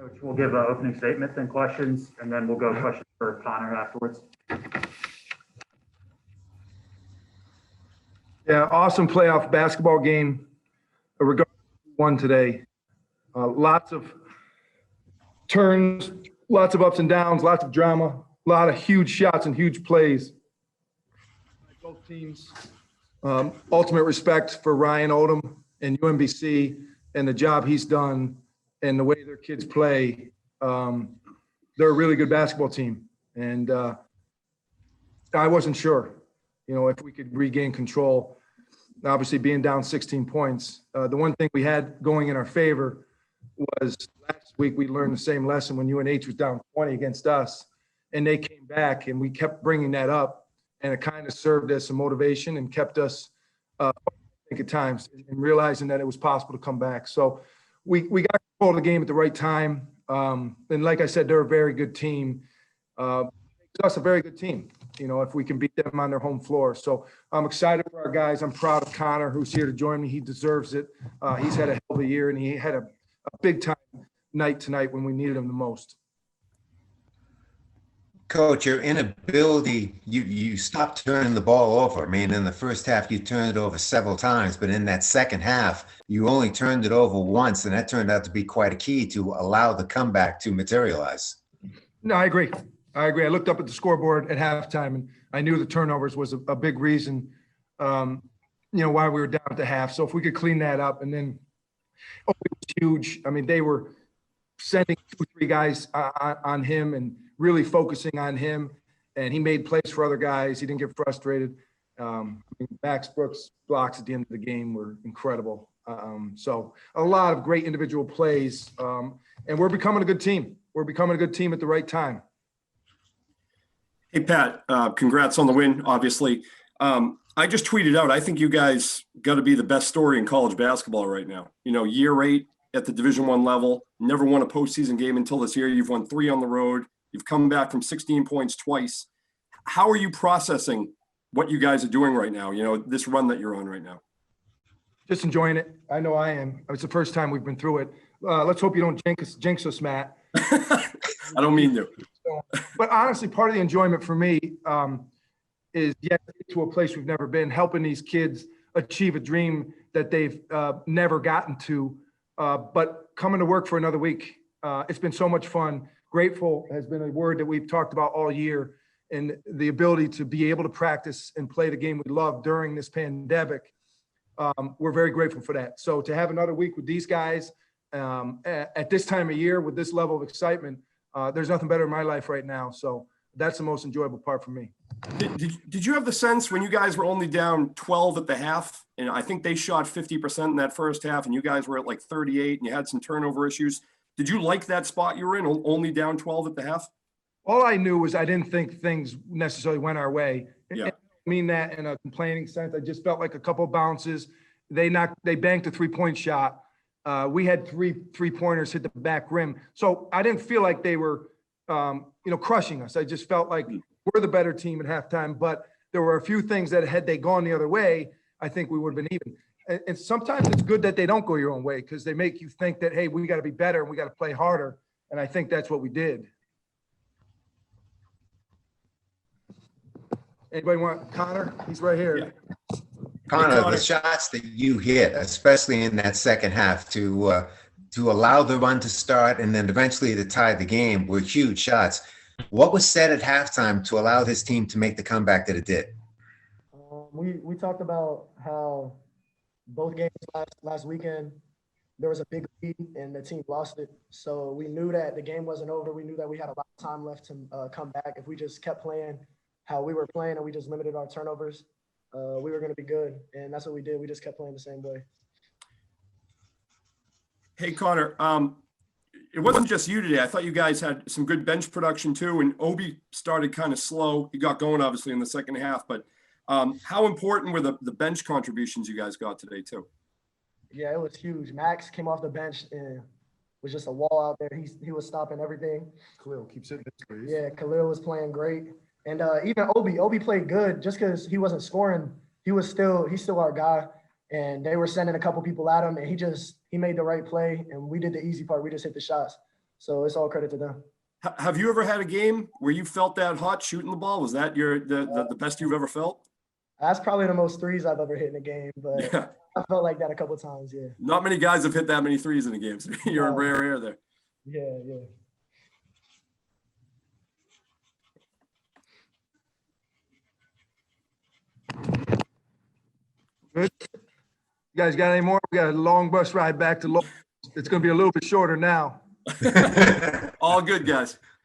Coach, we'll give an opening statement, then questions, and then we'll go questions for Connor afterwards. Yeah, awesome playoff basketball game. Regardless of who won today. Lots of turns, lots of ups and downs, lots of drama, a lot of huge shots and huge plays. Both teams. Ultimate respect for Ryan Odom and UMBC and the job he's done and the way their kids play. They're a really good basketball team. And I wasn't sure, if we could regain control. Obviously, being down 16 points. The one thing we had going in our favor was last week we learned the same lesson when UNH was down 20 against us. And they came back, and we kept bringing that up. And it kind of served as some motivation and kept us, I think, at times, and realizing that it was possible to come back. So we got control of the game at the right time. And like I said, they're a very good team. Makes us a very good team, if we can beat them on their home floor. So I'm excited for our guys. I'm proud of Connor, who's here to join me. He deserves it. He's had a hell of a year, and he had a big time night tonight when we needed him the most. Coach, your inability, you stopped turning the ball over. I mean, in the first half, you turned it over several times, but in that second half, you only turned it over once, and that turned out to be quite a key to allow the comeback to materialize. No, I agree. I looked up at the scoreboard at halftime, and I knew the turnovers was a big reason, why we were down at the half. So if we could clean that up, and then it was huge. I mean, they were sending 2-3 guys on him and really focusing on him, and he made plays for other guys. He didn't get frustrated. Max Brooks' blocks at the end of the game were incredible. So a lot of great individual plays, and we're becoming a good team. We're becoming a good team at the right time. Hey, Pat, congrats on the win, obviously. I just tweeted out, I think you guys got to be the best story in college basketball right now. Year 8 at the Division I level, never won a postseason game until this year. You've won 3 on the road. You've come back from 16 points twice. How are you processing what you guys are doing right now, this run that you're on right now? Just enjoying it. I know I am. It's the first time we've been through it. Let's hope you don't jinx us, Matt. I don't mean to. But honestly, part of the enjoyment for me is get to a place we've never been, helping these kids achieve a dream that they've never gotten to, but coming to work for another week. It's been so much fun. Grateful has been a word that we've talked about all year, and the ability to be able to practice and play the game we love during this pandemic. We're very grateful for that. So to have another week with these guys at this time of year with this level of excitement, there's nothing better in my life right now. So that's the most enjoyable part for me. Did you have the sense when you guys were only down 12 at the half, and I think they shot 50% in that first half, and you guys were at like 38 and you had some turnover issues? Did you like that spot you were in, only down 12 at the half? All I knew was I didn't think things necessarily went our way. Yeah. I don't mean that in a complaining sense. I just felt like a couple of bounces. They banked a 3-point shot. We had three-pointers hit the back rim. So I didn't feel like they were, crushing us. I just felt like we're the better team at halftime, but there were a few things that had they gone the other way, I think we would have been even. And sometimes it's good that they don't go your own way because they make you think that, hey, we got to be better and we got to play harder. And I think that's what we did. Anybody want Connor? He's right here. Yeah. Connor, the shots that you hit, especially in that second half, to allow the run to start and then eventually to tie the game were huge shots. What was said at halftime to allow this team to make the comeback that it did? We talked about how both games last weekend, there was a big lead and the team lost it. So we knew that the game wasn't over. We knew that we had a lot of time left to come back. If we just kept playing how we were playing and we just limited our turnovers, we were going to be good. And that's what we did. We just kept playing the same way. Hey, Connor, it wasn't just you today. I thought you guys had some good bench production too. And Obi started kind of slow. He got going obviously in the second half, but how important were the bench contributions you guys got today too? Yeah, it was huge. Max came off the bench and was just a wall out there. He was stopping everything. Khalil keeps it. Yeah, Khalil was playing great. And even Obi played good just because he wasn't scoring. He's still our guy. And they were sending a couple people at him, and he made the right play, and we did the easy part. We just hit the shots. So it's all credit to them. Have you ever had a game where you felt that hot shooting the ball? Was that the best you've ever felt? That's probably the most threes I've ever hit in a game, but Yeah. I felt like that a couple times. Yeah. Not many guys have hit that many threes in a game. So you're in rare air there. Yeah. Yeah. Good. You guys got any more? We got a long bus ride back to Lowell. It's going to be a little bit shorter now. All good, guys.